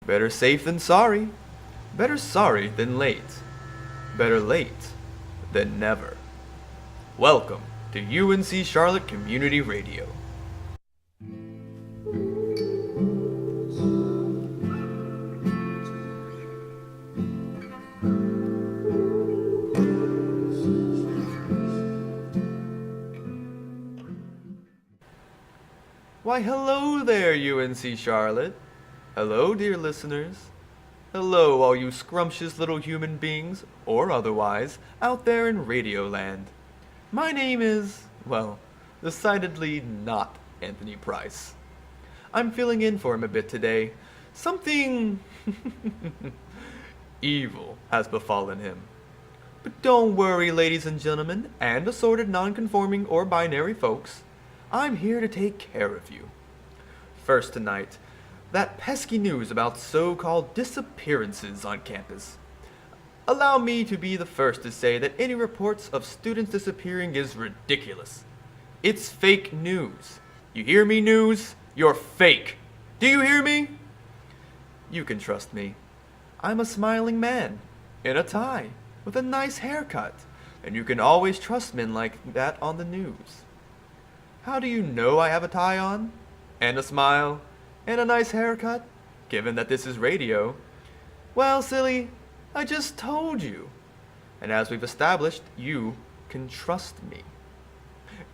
Better safe than sorry. Better sorry than late. Better late than never. Welcome to UNC Charlotte Community Radio. Why, hello there, UNC Charlotte. Hello, dear listeners. Hello, all you scrumptious little human beings, or otherwise, out there in Radioland. My name is, well, decidedly not Anthony Price. I'm filling in for him a bit today. Something evil has befallen him. But don't worry, ladies and gentlemen, and assorted non-conforming or binary folks. I'm here to take care of you. First tonight, that pesky news about so-called disappearances on campus. Allow me to be the first to say that any reports of students disappearing is ridiculous. It's fake news. You hear me, news? You're fake. Do you hear me? You can trust me. I'm a smiling man, in a tie, with a nice haircut, and you can always trust men like that on the news. How do you know I have a tie on, and a smile, and a nice haircut, given that this is radio? Well, silly, I just told you. And as we've established, you can trust me.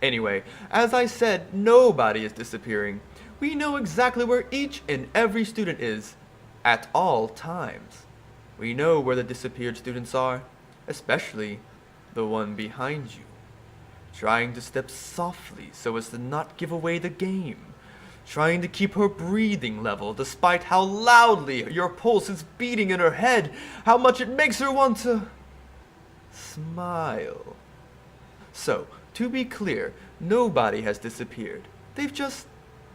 Anyway, as I said, nobody is disappearing. We know exactly where each and every student is, at all times. We know where the disappeared students are, especially the one behind you. Trying to step softly so as to not give away the game. Trying to keep her breathing level despite how loudly your pulse is beating in her head, how much it makes her want to smile. So, to be clear, nobody has disappeared. They've just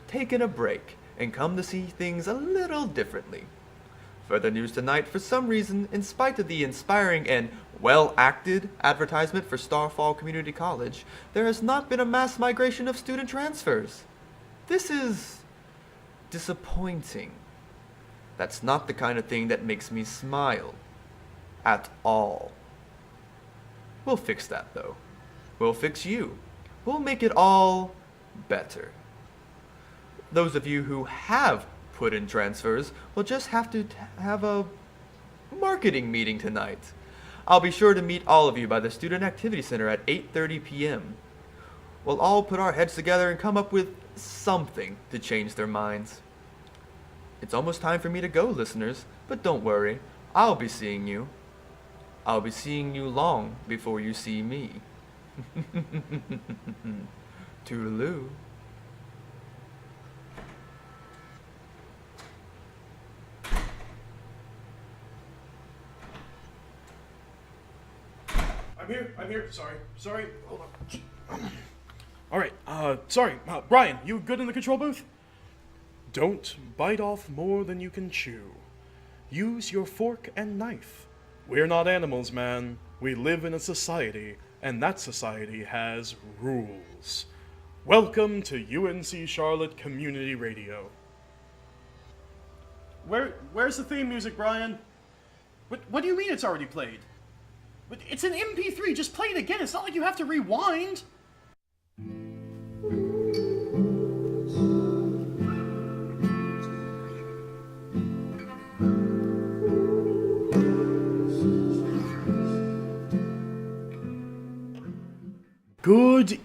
taken a break and come to see things a little differently. Further news tonight, for some reason, in spite of the inspiring and well-acted advertisement for Starfall Community College, there has not been a mass migration of student transfers. This is disappointing. That's not the kind of thing that makes me smile. At all. We'll fix that, though. We'll fix you. We'll make it all better. Those of you who have put in transfers will just have to have a marketing meeting tonight. I'll be sure to meet all of you by the Student Activity Center at 8:30 p.m. We'll all put our heads together and come up with something to change their minds. It's almost time for me to go, listeners, but don't worry, I'll be seeing you. I'll be seeing you long before you see me. Toodaloo. I'm here. Sorry. Hold on. All right. Sorry. Brian, you good in the control booth? Don't bite off more than you can chew. Use your fork and knife. We're not animals, man. We live in a society, and that society has rules. Welcome to UNC Charlotte Community Radio. Where's the theme music, Brian? What do you mean it's already played? But it's an MP3, just play it again. It's not like you have to rewind. Good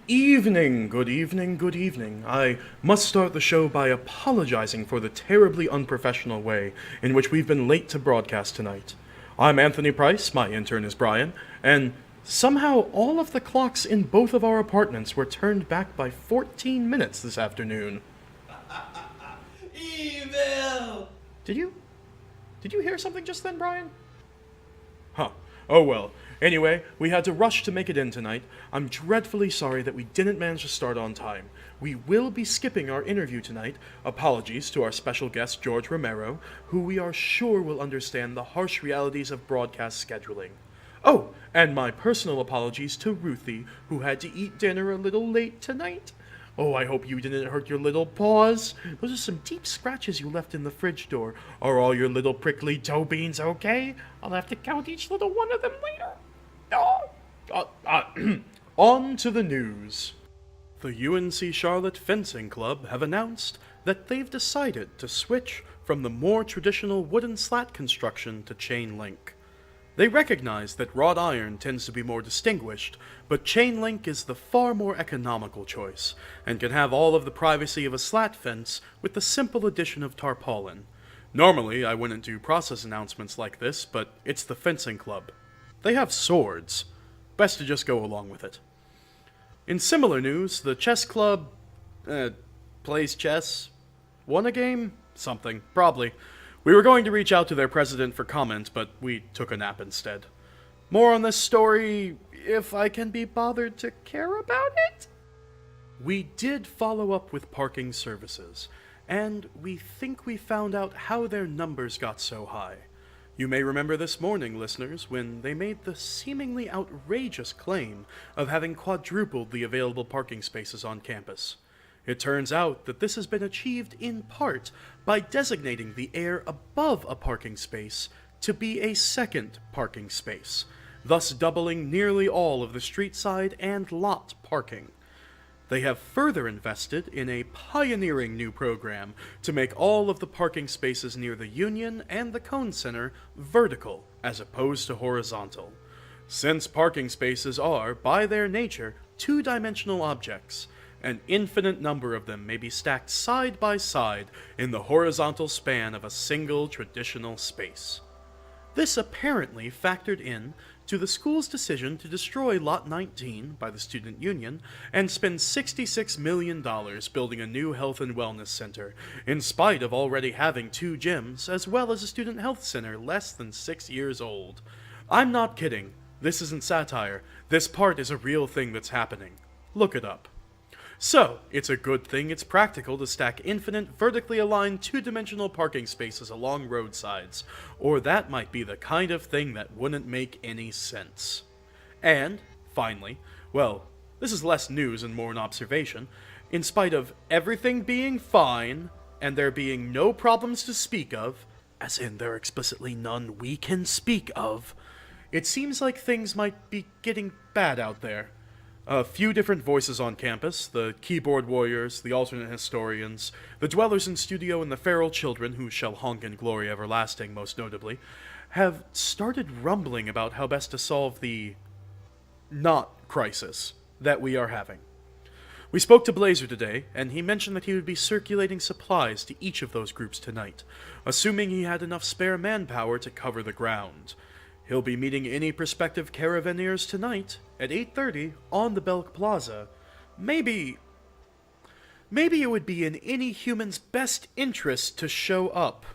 evening. I must start the show by apologizing for the terribly unprofessional way in which we've been late to broadcast tonight. I'm Anthony Price, my intern is Brian, and somehow all of the clocks in both of our apartments were turned back by 14 minutes this afternoon. Evil! Did you hear something just then, Brian? Huh. Oh well. Anyway, we had to rush to make it in tonight. I'm dreadfully sorry that we didn't manage to start on time. We will be skipping our interview tonight. Apologies to our special guest, George Romero, who we are sure will understand the harsh realities of broadcast scheduling. Oh, and my personal apologies to Ruthie, who had to eat dinner a little late tonight. Oh, I hope you didn't hurt your little paws. Those are some deep scratches you left in the fridge door. Are all your little prickly toe beans okay? I'll have to count each little one of them later. On to the news. The UNC Charlotte Fencing Club have announced that they've decided to switch from the more traditional wooden slat construction to chain link. They recognize that wrought iron tends to be more distinguished, but chain link is the far more economical choice, and can have all of the privacy of a slat fence with the simple addition of tarpaulin. Normally, I wouldn't do process announcements like this, but it's the fencing club. They have swords. Best to just go along with it. In similar news, the chess club, plays chess. Won a game? Something. Probably. We were going to reach out to their president for comment, but we took a nap instead. More on this story, if I can be bothered to care about it? We did follow up with parking services, and we think we found out how their numbers got so high. You may remember this morning, listeners, when they made the seemingly outrageous claim of having quadrupled the available parking spaces on campus. It turns out that this has been achieved in part by designating the area above a parking space to be a second parking space, thus doubling nearly all of the street side and lot parking. They have further invested in a pioneering new program to make all of the parking spaces near the Union and the Cone Center vertical as opposed to horizontal. Since parking spaces are, by their nature, two-dimensional objects, an infinite number of them may be stacked side by side in the horizontal span of a single traditional space. This apparently factored in to the school's decision to destroy Lot 19 by the Student Union and spend $66 million building a new health and wellness center, in spite of already having 2 gyms as well as a student health center less than 6 years old. I'm not kidding. This isn't satire. This part is a real thing that's happening. Look it up. So, it's a good thing it's practical to stack infinite, vertically aligned, two-dimensional parking spaces along roadsides, or that might be the kind of thing that wouldn't make any sense. And, finally, well, this is less news and more an observation, in spite of everything being fine, and there being no problems to speak of, as in there are explicitly none we can speak of, it seems like things might be getting bad out there. A few different voices on campus, the keyboard warriors, the alternate historians, the dwellers in studio, and the feral children, who shall honk in glory everlasting most notably, have started rumbling about how best to solve the not crisis that we are having. We spoke to Blazer today, and he mentioned that he would be circulating supplies to each of those groups tonight, assuming he had enough spare manpower to cover the ground. He'll be meeting any prospective caravaneers tonight at 8:30 on the Belk Plaza. Maybe it would be in any human's best interest to show up.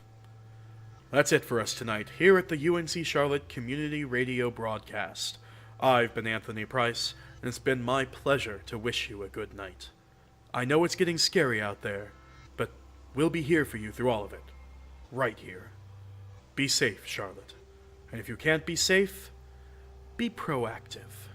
That's it for us tonight here at the UNC Charlotte Community Radio Broadcast. I've been Anthony Price, and it's been my pleasure to wish you a good night. I know it's getting scary out there, but we'll be here for you through all of it. Right here. Be safe, Charlotte. And if you can't be safe, be proactive.